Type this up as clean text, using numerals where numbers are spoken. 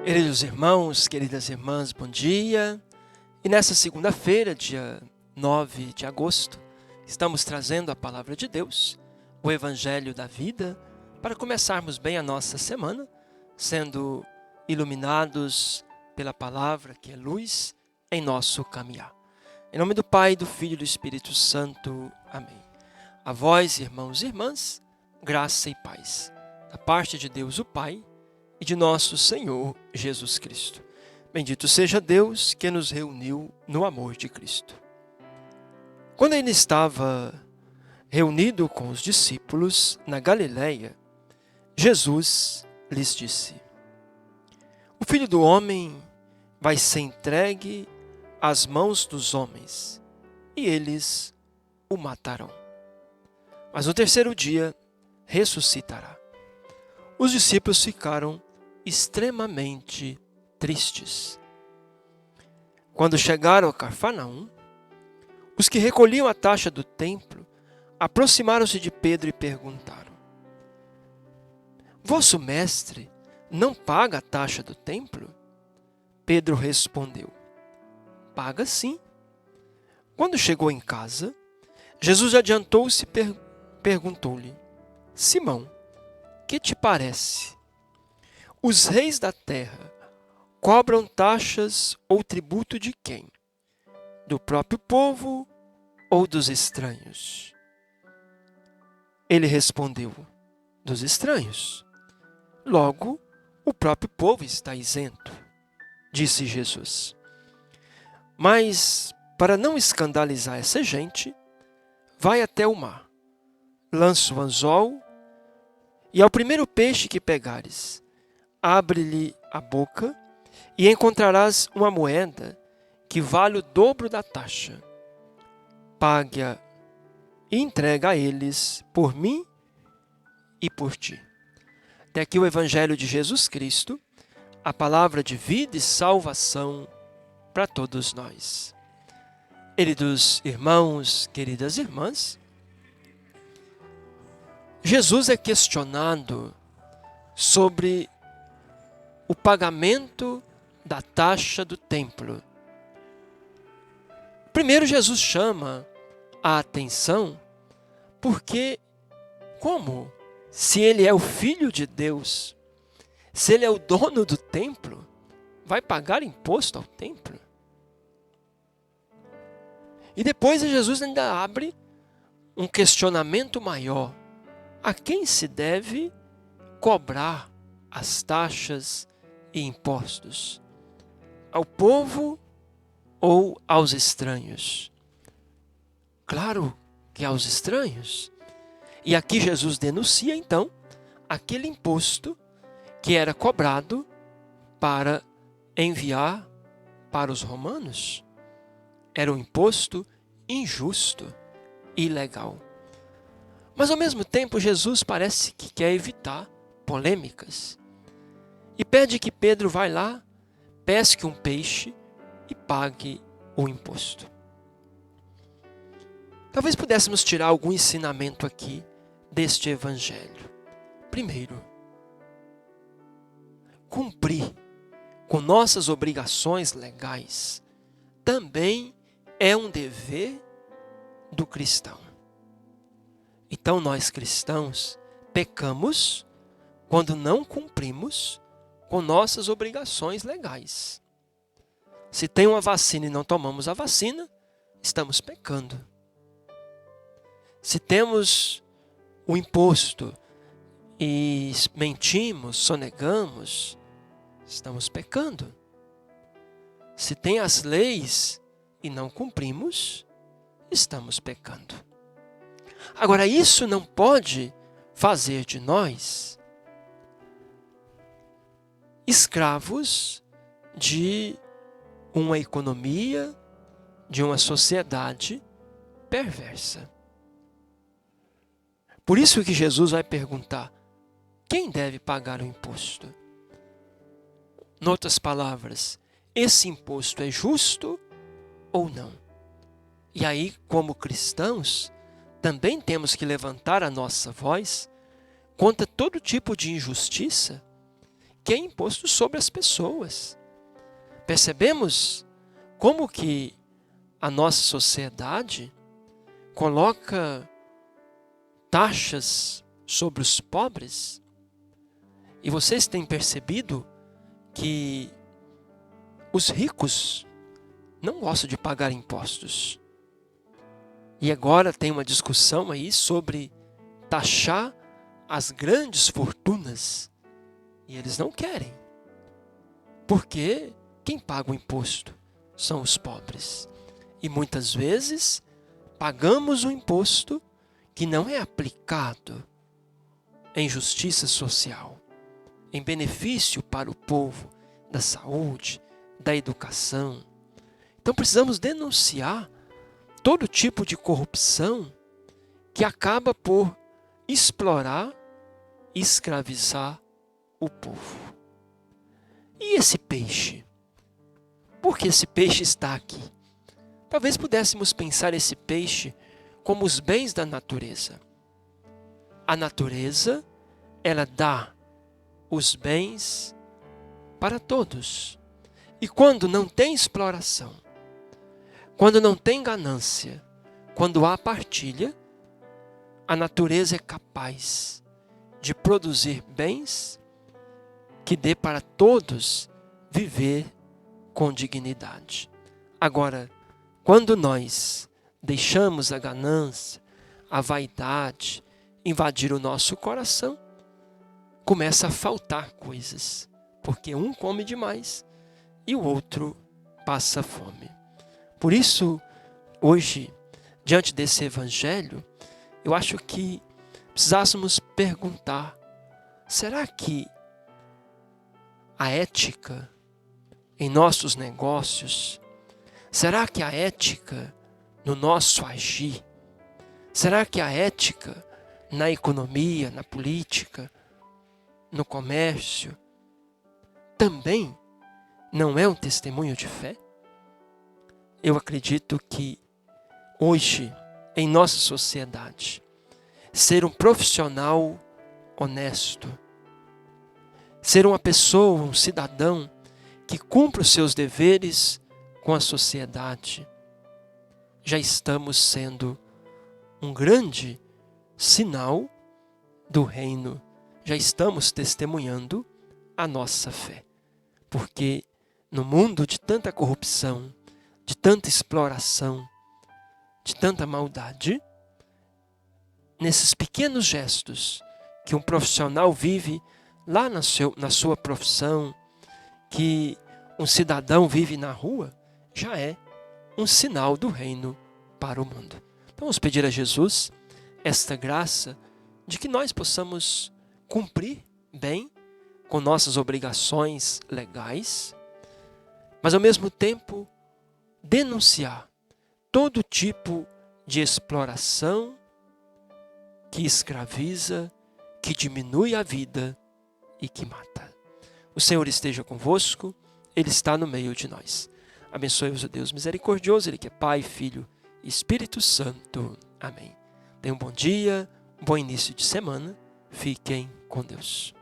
Queridos irmãos, queridas irmãs, bom dia. E nessa segunda-feira, dia 9 de agosto, estamos trazendo a palavra de Deus, o Evangelho da vida, para começarmos bem a nossa semana, sendo iluminados pela palavra que é luz em nosso caminhar. Em nome do Pai, do Filho e do Espírito Santo. Amém. A vós, irmãos e irmãs, graça e paz, da parte de Deus o Pai e de nosso Senhor Jesus Cristo. Bendito seja Deus que nos reuniu no amor de Cristo. Quando ele estava reunido com os discípulos na Galileia, Jesus lhes disse: O Filho do Homem vai ser entregue às mãos dos homens, e eles o matarão. Mas no terceiro dia ressuscitará. Os discípulos ficaram extremamente tristes. Quando chegaram a Cafarnaum, os que recolhiam a taxa do templo aproximaram-se de Pedro e perguntaram: Vosso mestre não paga a taxa do templo? Pedro respondeu: Paga sim. Quando chegou em casa, Jesus adiantou-se e perguntou-lhe: Simão, que te parece? Os reis da terra cobram taxas ou tributo de quem? Do próprio povo ou dos estranhos? Ele respondeu: Dos estranhos. Logo, o próprio povo está isento, disse Jesus. Mas, para não escandalizar essa gente, vai até o mar, lança o anzol e ao primeiro peixe que pegares, abre-lhe a boca e encontrarás uma moeda que vale o dobro da taxa. Pague-a e entrega a eles por mim e por ti. Até aqui o Evangelho de Jesus Cristo, a palavra de vida e salvação para todos nós. Queridos irmãos, queridas irmãs, Jesus é questionado sobre o pagamento da taxa do templo. Primeiro, Jesus chama a atenção porque, como? Se ele é o Filho de Deus, se ele é o dono do templo, vai pagar imposto ao templo? E depois Jesus ainda abre um questionamento maior. A quem se deve cobrar as taxas e impostos? Ao povo ou aos estranhos? Claro que aos estranhos. E aqui Jesus denuncia então aquele imposto que era cobrado para enviar para os romanos. Era um imposto injusto e ilegal. Mas ao mesmo tempo Jesus parece que quer evitar polêmicas e pede que Pedro vá lá, pesque um peixe e pague o imposto. Talvez pudéssemos tirar algum ensinamento aqui deste evangelho. Primeiro, cumprir com nossas obrigações legais também é um dever do cristão. Então nós cristãos pecamos quando não cumprimos com nossas obrigações legais. Se tem uma vacina e não tomamos a vacina, estamos pecando. Se temos o imposto e mentimos, sonegamos, estamos pecando. Se tem as leis e não cumprimos, estamos pecando. Agora, isso não pode fazer de nós escravos de uma economia, de uma sociedade perversa. Por isso que Jesus vai perguntar: quem deve pagar o imposto? Em outras palavras, esse imposto é justo ou não? E aí, como cristãos, também temos que levantar a nossa voz contra todo tipo de injustiça que é imposto sobre as pessoas. Percebemos como que a nossa sociedade coloca taxas sobre os pobres? E vocês têm percebido que os ricos não gostam de pagar impostos. E agora tem uma discussão aí sobre taxar as grandes fortunas. E eles não querem. Porque quem paga o imposto são os pobres. E muitas vezes pagamos o imposto que não é aplicado em justiça social, em benefício para o povo, da saúde, da educação. Então precisamos denunciar todo tipo de corrupção que acaba por explorar e escravizar o povo. E esse peixe? Por que esse peixe está aqui? Talvez pudéssemos pensar esse peixe como os bens da natureza. A natureza, ela dá os bens para todos. E quando não tem exploração, quando não tem ganância, quando há partilha, a natureza é capaz de produzir bens que dê para todos viver com dignidade. Agora, quando nós deixamos a ganância, a vaidade invadir o nosso coração, começa a faltar coisas, porque um come demais e o outro passa fome. Por isso, hoje, diante desse evangelho, eu acho que precisássemos perguntar: será que a ética em nossos negócios, será que a ética no nosso agir, será que a ética na economia, na política, no comércio, também não é um testemunho de fé? Eu acredito que hoje, em nossa sociedade, ser um profissional honesto, ser uma pessoa, um cidadão que cumpre os seus deveres com a sociedade, já estamos sendo um grande sinal do reino, já estamos testemunhando a nossa fé. Porque no mundo de tanta corrupção, de tanta exploração, de tanta maldade, nesses pequenos gestos que um profissional vive lá na sua profissão, que um cidadão vive na rua, já é um sinal do reino para o mundo. Então vamos pedir a Jesus esta graça de que nós possamos cumprir bem com nossas obrigações legais, mas ao mesmo tempo denunciar todo tipo de exploração que escraviza, que diminui a vida e que mata. O Senhor esteja convosco, Ele está no meio de nós. Abençoe-vos o Deus misericordioso, Ele que é Pai, Filho e Espírito Santo. Amém. Tenham um bom dia, um bom início de semana. Fiquem com Deus.